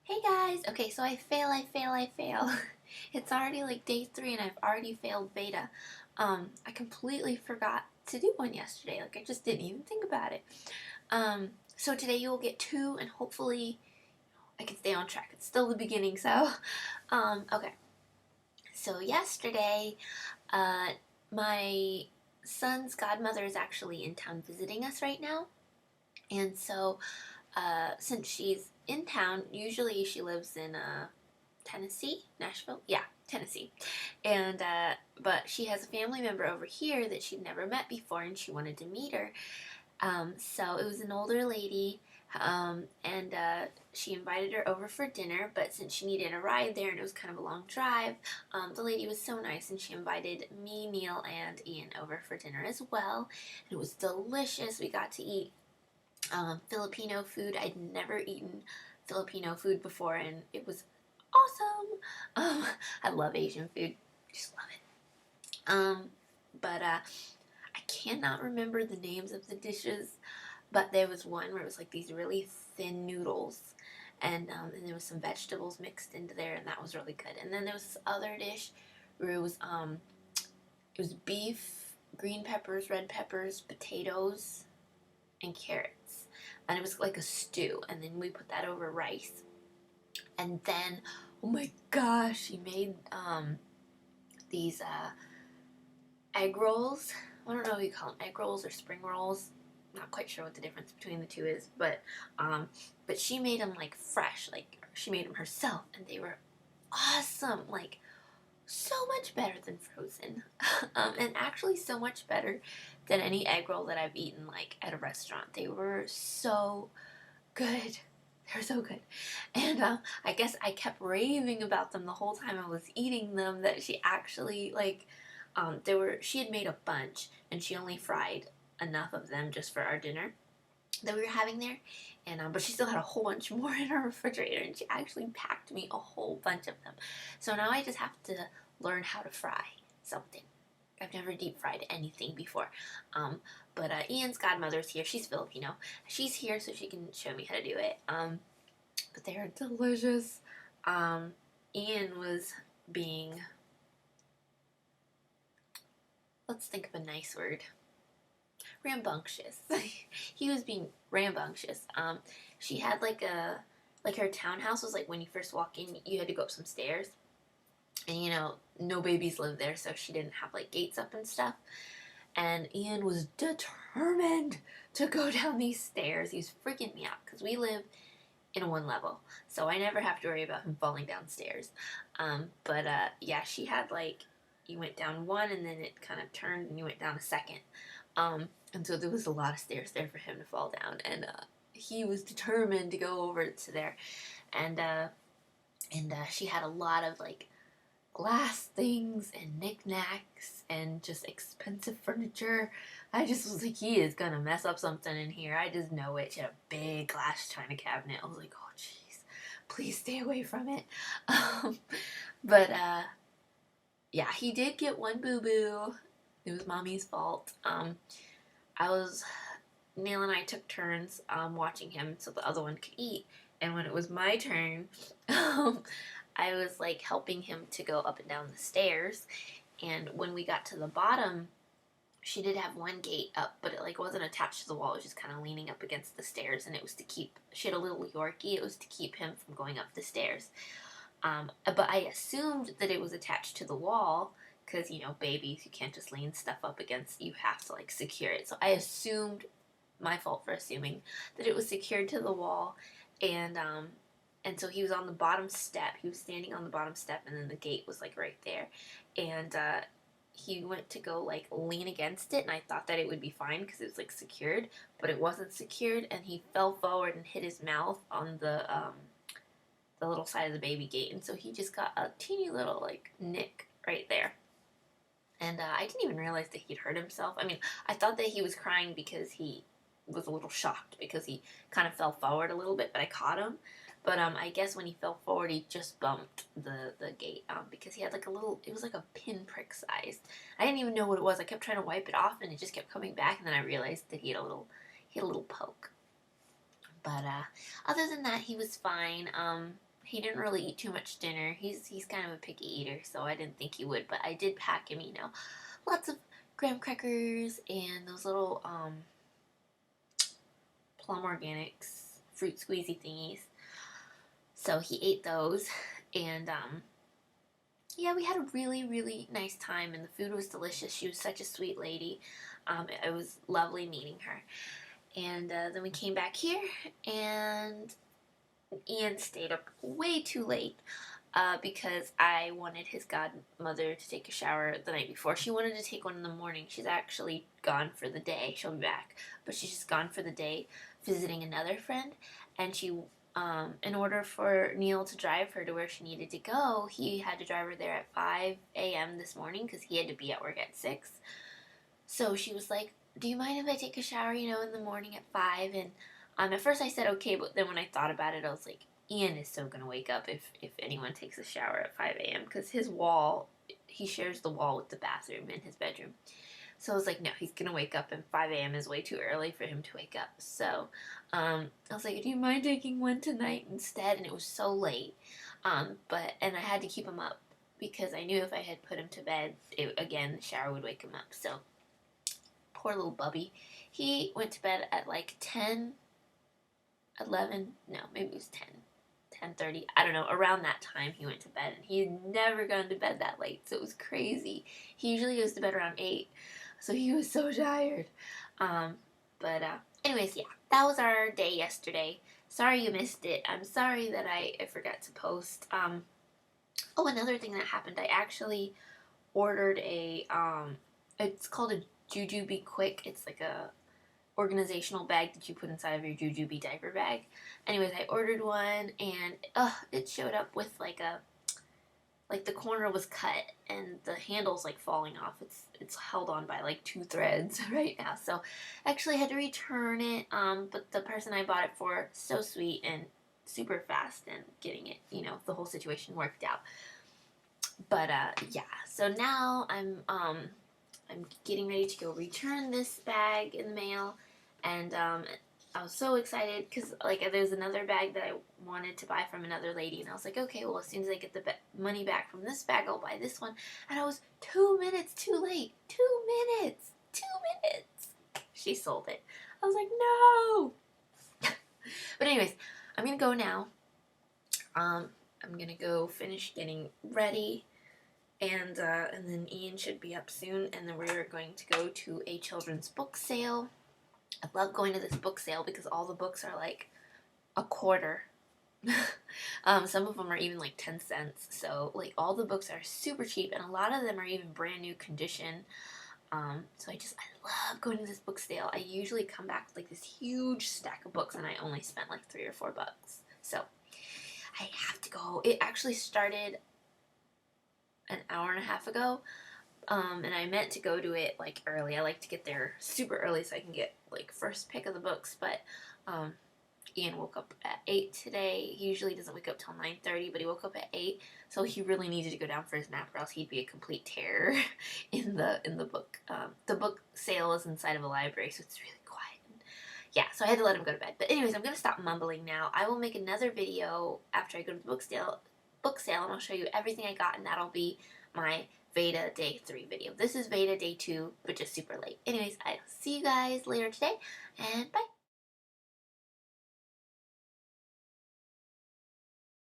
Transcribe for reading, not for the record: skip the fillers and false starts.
Hey guys! Okay, so I fail. It's already like day 3 and I've already failed VEDA. I completely forgot to do one yesterday. Like I just didn't even think about it. So today you'll get 2 and hopefully I can stay on track. It's still the beginning, so okay. So yesterday, uh my son's godmother is actually in town visiting us right now. And so since she's in town, usually she lives in Tennessee, Nashville, yeah, Tennessee, and but she has a family member over here that she'd never met before, and she wanted to meet her. So it was an older lady, and she invited her over for dinner. But since she needed a ride there and it was kind of a long drive, the lady was so nice, and she invited me, Neil, and Ian over for dinner as well. And it was delicious. We got to eat Filipino food. I'd never eaten Filipino food before, and it was awesome. I love Asian food, just love it. But I cannot remember the names of the dishes, but there was one where it was like these really thin noodles, and there was some vegetables mixed into there, and that was really good. And then there was this other dish where it was beef, green peppers, red peppers, potatoes, and carrots. And it was like a stew. And then we put that over rice. And then, oh my gosh, she made these egg rolls. I don't know what you call them, egg rolls or spring rolls. Not quite sure what the difference between the two is, but she made them like fresh, like she made them herself, and they were awesome. Like so much better than frozen, and actually so much better than any egg roll that I've eaten like at a restaurant. They were so good. They were so good, and I guess I kept raving about them the whole time I was eating them. That she actually like, she had made a bunch, and she only fried enough of them just for our dinner that we were having there, and but she still had a whole bunch more in her refrigerator, and she actually packed me a whole bunch of them. So now I just have to learn how to fry something. I've never deep fried anything before. But Ian's godmother's here. She's Filipino. She's here so she can show me how to do it. But they are delicious. Ian was being, let's think of a nice word, rambunctious. He was being rambunctious. She had like her townhouse was like when you first walk in, you had to go up some stairs, and no babies live there, so she didn't have like gates up and stuff. And Ian was determined to go down these stairs. He's freaking me out because we live in one level, so I never have to worry about him falling downstairs. But yeah, she had like, you went down one and then it kind of turned and you went down a second. And so there was a lot of stairs there for him to fall down, and he was determined to go over to there. And she had a lot of like glass things and knickknacks and just expensive furniture. I just was like, he is gonna mess up something in here. I just know it. She had a big glass china cabinet. I was like, oh jeez, please stay away from it. But yeah, he did get one boo boo. It was mommy's fault. I was Neil and I took turns watching him so the other one could eat. And when it was my turn, I was like helping him to go up and down the stairs. And when we got to the bottom, she did have one gate up, but it like wasn't attached to the wall. It was just kind of leaning up against the stairs, and it was to keep. She had a little Yorkie. It was to keep him from going up the stairs. But I assumed that it was attached to the wall because babies, you can't just lean stuff up against. You have to like secure it. So I assumed, my fault for assuming, that it was secured to the wall, and so he was on the bottom step. He was standing on the bottom step, and then the gate was like right there, and he went to go like lean against it, and I thought that it would be fine because it was like secured, but it wasn't secured, and he fell forward and hit his mouth on the little side of the baby gate, and so he just got a teeny little like nick right there. And I didn't even realize that he'd hurt himself. I mean, I thought that he was crying because he was a little shocked because he kind of fell forward a little bit, but I caught him. But I guess when he fell forward, he just bumped the gate because he had like a little, it was like a pinprick size. I didn't even know what it was. I kept trying to wipe it off, and it just kept coming back, and then I realized that he had a little poke. But other than that, he was fine. he didn't really eat too much dinner. He's kind of a picky eater, so I didn't think he would, but I did pack him, lots of graham crackers and those little Plum Organics fruit squeezy thingies. So he ate those, and yeah, we had a really, really nice time, and the food was delicious. She was such a sweet lady. It was lovely meeting her. And then we came back here, and Ian stayed up way too late because I wanted his godmother to take a shower the night before. She wanted to take one in the morning. She's actually gone for the day. She'll be back, but she's just gone for the day visiting another friend, and she in order for Neil to drive her to where she needed to go, he had to drive her there at 5 a.m. this morning because he had to be at work at 6. So she was like, do you mind if I take a shower, in the morning at 5? And at first I said okay, but then when I thought about it, I was like, Ian is so going to wake up if anyone takes a shower at 5 a.m. because he shares the wall with the bathroom in his bedroom. So I was like, no, he's going to wake up, and 5 a.m. is way too early for him to wake up. So I was like, do you mind taking one tonight instead? And it was so late. And I had to keep him up because I knew if I had put him to bed, the shower would wake him up. So poor little bubby. He went to bed at like 10, 11, no, maybe it was 10:30, I don't know, around that time he went to bed, and he had never gone to bed that late, so it was crazy. He usually goes to bed around 8, so he was so tired. Anyways, yeah, that was our day yesterday. Sorry you missed it. I'm sorry that I forgot to post. Another thing that happened, I actually ordered it's called a Jujube Quick. It's like a organizational bag that you put inside of your Jujube diaper bag. Anyways, I ordered one, and it showed up with like the corner was cut and the handle's like falling off. It's held on by like 2 threads right now. So actually I had to return it. But the person I bought it for, so sweet and super fast and getting it, the whole situation worked out. But yeah, so now I'm getting ready to go return this bag in the mail, and I was so excited because there's another bag that I wanted to buy from another lady, and I was like, okay, well, as soon as I get the money back from this bag, I'll buy this one. And I was 2 minutes too late. 2 minutes. 2 minutes. She sold it. I was like, no. But anyways, I'm gonna go now. I'm gonna go finish getting ready. And then Ian should be up soon, and then we're going to go to a children's book sale. I love going to this book sale because all the books are like a quarter. Some of them are even like 10 cents. So like all the books are super cheap, and a lot of them are even brand new condition. So I love going to this book sale. I usually come back with like this huge stack of books, and I only spent like $3 or $4. So I have to go. It actually started an hour and a half ago, and I meant to go to it like early. I like to get there super early so I can get like first pick of the books, but Ian woke up at 8 today. He usually doesn't wake up till 9:30, but he woke up at 8, so he really needed to go down for his nap, or else he'd be a complete terror in the book. The book sale is inside of a library, so it's really quiet. Yeah, so I had to let him go to bed. But anyways, I'm gonna stop mumbling now. I will make another video after I go to the book sale, and I'll show you everything I got, and that'll be my VEDA Day 3 video. This is VEDA Day 2, but just super late. Anyways, I'll see you guys later today, and bye!